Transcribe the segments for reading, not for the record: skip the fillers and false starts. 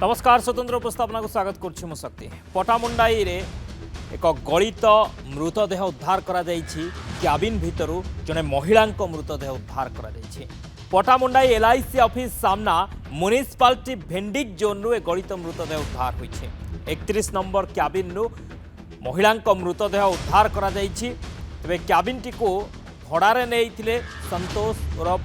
नमस्कार स्वतंत्र उपस्थापना को स्वागत करुच्ची शक्ति पटामुंडाई रे एक गलित मृतदेह उद्धार करा क्याबिन भितर जड़े महिला मृतदेह उद्धार करा पटामुंडाई एलआईसी ऑफिस सामना म्युनिसिपालिटी भेंडिक जोन रु एक गलित मृतदेह उद्धार होइछे 31 नंबर क्याबिन रु महिला मृतदेह उद्धार करा तेबे क्याबिन टी को भड़ारे नहीं संतोष उर्फ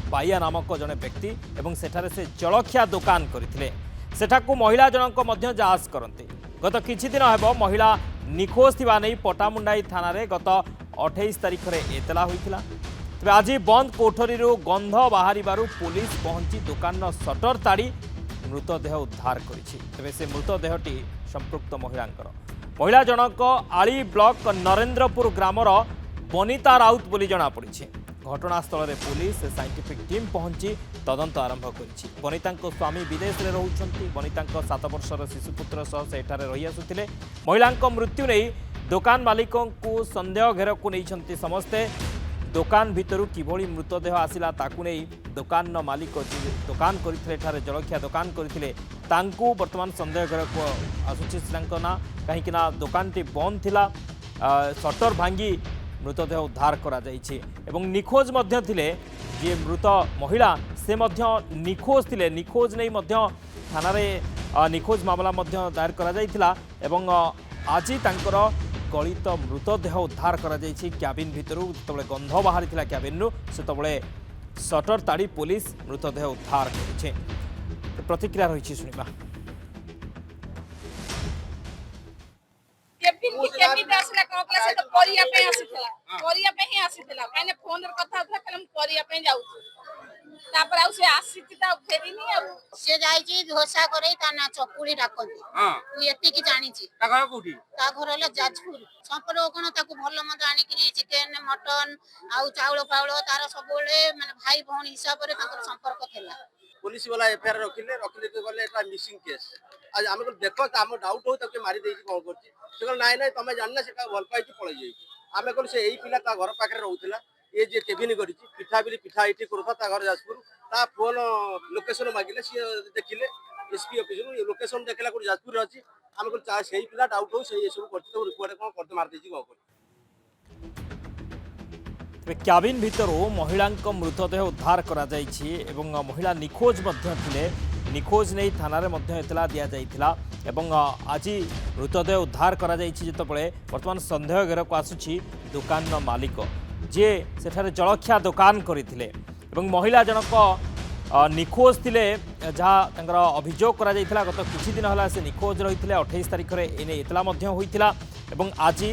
बाइया नामक जड़े व्यक्ति एवं सेठारे से जलखिया दुकान करथिले सेठाकू महिला जनक मध्य जांच करते गत किछि दिन हेबो महिला निखोज थिबा नै पटामुंडाई थाना रे गत 28 तारिख रे एतला होइथिला तबे आज बंद कोठरी गंध बाहरिबारु पुलिस पहुंची दुकान सटर ताड़ी मृतदेह उद्धार करिछि तबे से मृतदेहटी संपृक्त महिला जनक आली ब्लॉक नरेंद्रपुर ग्रामर बनिता राउत बोली जना पड़िछि घटनास्थल में पुलिस साइंटिफिक टीम पहुंची तदंत आरंभ करिछि बनिता स्वामी विदेश में रोचंती बनिता 7 वर्षर शिशुपुत्र सह से एठारे रही आसुथिले महिला मृत्यु नहीं दुकान मालिक को संदेह घेर को नहीं समस्ते दुकान भितर किभली मृतदेह आसिला ताकू नहीं दुकान मालिक दुकान करते जलखिया दुकान करते वर्तमान संदेह घेर को आसुछि ना कहीं दुकान टी बंद थिला सटर भांगी मृतदेह उद्धार करा जाइछि एवं निखोज मध्य थिले जे मृत महिला से मध्य निखोज थिले निखोज नहीं मध्य थाना रे निखोज मामला मध्य दायर करा जाइथिला एवं आज तांकर गलित मृतदेह उद्धार करा जाइछि क्याबिन भितरु जतबळे गंध बाहरिथिला क्याबिन रु सेतबळे सटर ताड़ी पुलिस मृतदेह उद्धार करिछि प्रतिक्रिया रहिछि सुनिबा केमिति आसला को क्लास तो परिया पे ही आसीतला माने फोन रे कथा होतला कलम परिया पे जाऊ तापर आउ से आसीति ता फेरिनी आ से जाईची धोसा करे ता ना चकुली डाकंती हां तू एति की जानी छी ता घर कोठी ता घर हला जाजपुर संपर्क कोन ताको भलो मत आनी कि चिकन मटन आउ चावल पावल तार सब बेले माने भाई बहन हिसाब रे ताकर संपर्क थेला पुलिस वाला एफआईआर रखिले तो गले एटा मिसिंग केस आज हम देखो हम डाउट हो तके मारी देई कोन करछि से कहल नाइ नाइ तमे जानना सेटा भल पाई कि पळै जाई आमे कहल से एई पिला ता घर पाखरे रहउथिला ये जे केबिन गरिछि पिठा बिली पिठा इटी करथा ता घर जाजपुर ता फोन लोकेशन मागिले सी देखिले एसपी ऑफिस नु लोकेशन देखला को जाजपुर अछि हम कहल चा सेई पिला डाउट हो से सब करछि तो रिपोर्ट कोन करते मार देछि को क्याबिन भितर महिला मृतदेह उद्धार करा जाइछि एवं महिला निखोज मध्य थिले निखोज नहीं थाना रे मध्य एतला दिया जाइथिला एवं आज मृतदेह उद्धार करा जाइछि जतबळे वर्तमान संदेह घेर को आसुछि दुकान मालिक जे सेठारे जलखिया दुकान करथिले एवं महिला जनक निखोज थिले जहाँ तांकर अभियोग करा जाइथिला गत किछि दिन हला से निखोज रहिथिले 28 तारिख रे एने एतला मध्य होइथिला एवं आज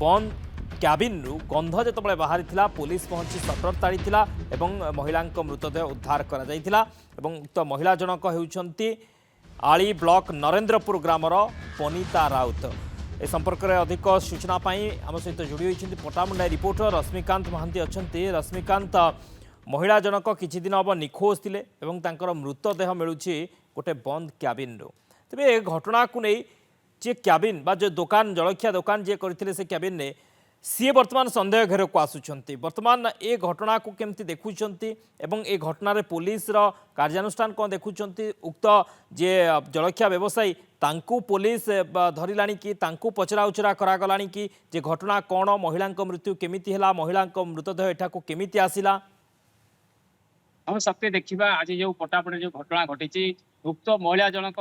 बंद क्याबिन रु गंध जिते बाहरी पुलिस पहुंची सटर ताड़ी एवं महिला मृतदेह उद्धार करा जाइथिला एवं उक्त महिला जनक हेउछंती आली ब्लॉक नरेंद्रपुर ग्रामर बनिता राउत ए संपर्क में अधिक सूचना आम सहित जोड़ी होती पटामुंडाई रिपोर्टर रश्मिकांत महांती अच्छी रश्मिकांत महिला जनक किछि दिन हम निखोज थिले एवं तांकर मृतदेह मिलूची गोटे बंद क्याबिन रु तेबे ए घटना को नहीं जे क्याबिन बा जो दुकान जलखिया दुकान जे करथिले से क्याबिन ने सी वर्तमान संदेह घेर को आसुंच वर्तमान ए घटना को केमती देखुंट एवं ए घटन पुलिस कार्यानुष्ठान कौन देखुंट उक्त जे जलखिया व्यवसायी तांकू पुलिस धरला कि तांकू पचरा उचरा करागला कि जे घटना कौन महिला मृत्यु केमिति हला महिला मृतदेह एठा को केमिति आसिला हम सत्य देखा आज जो पटापटे जो घटना घटी उक्त महिला जनक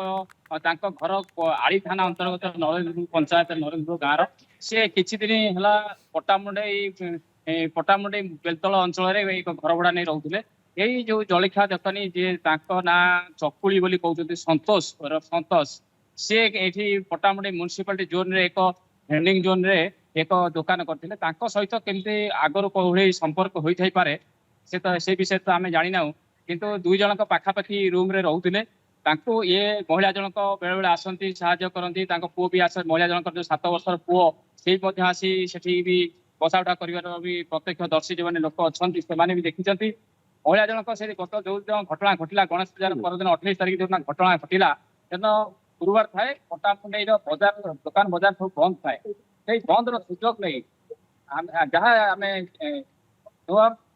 घर आड़ी थाना अंतर्गत नरेंद्र पंचायत नरेंद्र गाँव सी किछि दिन है पटामुंडई बेलतल अंचल एक घर भड़ा नहीं रोते यही जो जलखिया दोकानी जे ना चकुली बोली कहते संतोष सी ये पटामुंडई म्युनिसिपालिटी जोन रे एक भेंडिंग जोन रे एक दुकान करते सहित केमती आगर कौड़ी संपर्क होता पारे से विषय तो आम जाना किंतु दुई जन पाखापाखि रूम रे रोते ये महिला जनक बेले बेले आसती साहाଯ୍य करती पुओ भी आस महिला जनक जो 7 वर्षर पुओ से आसी सेठी भी बसा उठा कर प्रत्यक्षदर्शी जो लोक अच्छा से भी देखी महिला जनक से गत जो घटना घटला गणेश पूजार परदिन 28 तारिख जो घटना घटला तेन गुरुवार थाए पटामुंडई बजार दुकान बजार सब बंद थाए बंद सुजोग नहीं जहाँ आम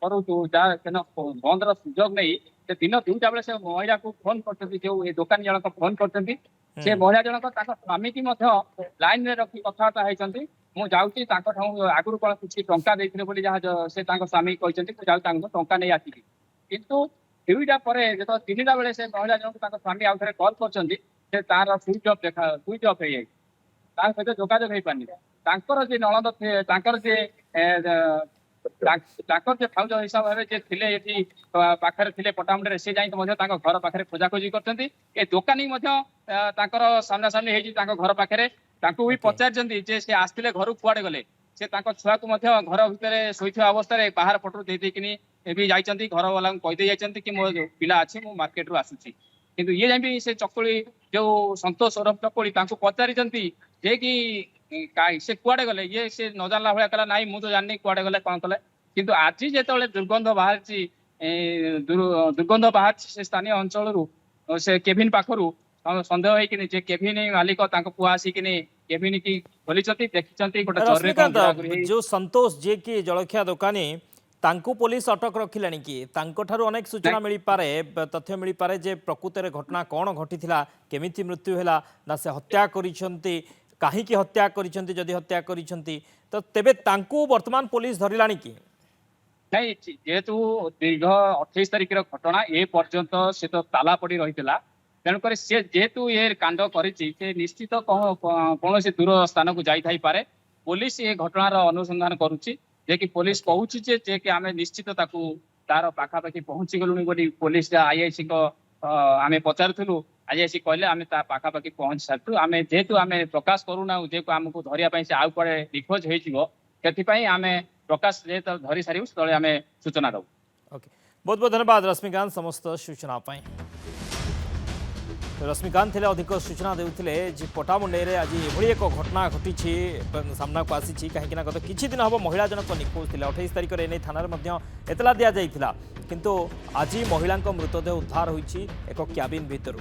करूँ बंद सुजोग नहीं से दिन 2टा बेले से महिला को फोन करते जो ए दुकानी जनक फोन करते से महिला जनक स्वामी की लाइन में रखी कथबार्ता होती मु जाऊँगी आगुरी कौन किसी टंका देते बोली जहाँ से स्वामी कहते टंका नहीं आसिकी किंतु 2टा पर जो 3टा बेले से महिला जनक स्वामी आउ थे कल कर तार स्विच ऑफ स्विच ऑफ हो जाए सहित जोगाजोग हो पारनी जे नणद जे भाउज हिसाब भाव जे थिले एठी पाखरे थिले पटामुंडे से जाई घर पाखरे खोजाखोजी करछंती ए दुकानी सामना सामनी हेजी घर पाखरे भी पचारछंती जे से आस्तिले घर कुआडे गले से छुआ को घर भितर शोइथिया अवस्था रे बाहर पटु दे देकिनी भी जाइछंती घर वाला कहि दे जाइछंती कि मो पिला अछि मो मार्केट रु आसुछि किंतु ये जाई से चकुली जो संतोष ओरफ चकुली तांको पचारिछंती जे कि से कुआडे गले ये से न जानला भलिया कला नाई मु तो जाननी कुआडे गले कोन कले किंतु आज जेतले दुर्गंध बाहरची दुर्गंध बाहरची से स्थानीय अंचल रु से केविन पाखरु संदेह है कि जे केविन मालिक तांको पुआ आसी कि केविन की खोलिचंती देखिचंती गोटे चोरे जो संतोष जे कि जलखिया दुकानी तांको पुलिस अटक रखिलानी कि तांको ठारू अनेक सूचना मिली पारे तथ्य मिली पारे जे प्रकृत रे घटना कोन घटिथिला केमिति मृत्यु हैला ना से हत्या करिसंती कहीं हत्या करिसंती जदि हत्या करिसंती तो तेबे तांको वर्तमान पुलिस धरिलानी कि नहीं जेहेतु दीर्घ 28 तारिख घटना ए पर्यंत से तो ताला पड़ी रही तेणुक सी जेहेतु ये कांड कर निश्चित कौन दूर स्थान को जाई पारे पुलिस ये घटनार अनुसंधान करुच्ची जे कि पुलिस कहूँ जे कि आम निश्चित तार पाखापाखि पहुंची गलुनी बोली पुलिस आईआईसी को आम पचारूँ आईआईसी कहले आम पाखापाखि पहुंची सारू आम जेहेतु आम प्रकाश करूना जे आमको धरिया से आउ कड़े निखोज होती आम प्रकाश जेहेतु धरी सारू से आम सूचना दू। ओके बहुत बहुत धन्यवाद रश्मिकांत समस्त सूचना पाई। रश्मिकांत थे अधिक सूचना देउथिले जे पटामुंडे रे आज एभली एक घटना घटी सामना को आसी कहीं गत किछि दिन हम महिला जनक निखोज थे 28 तारिख में थाना एतला दि जाइथिला किंतु आज महिला मृतदेह उद्धार होइछि एक क्याबिन भितरु।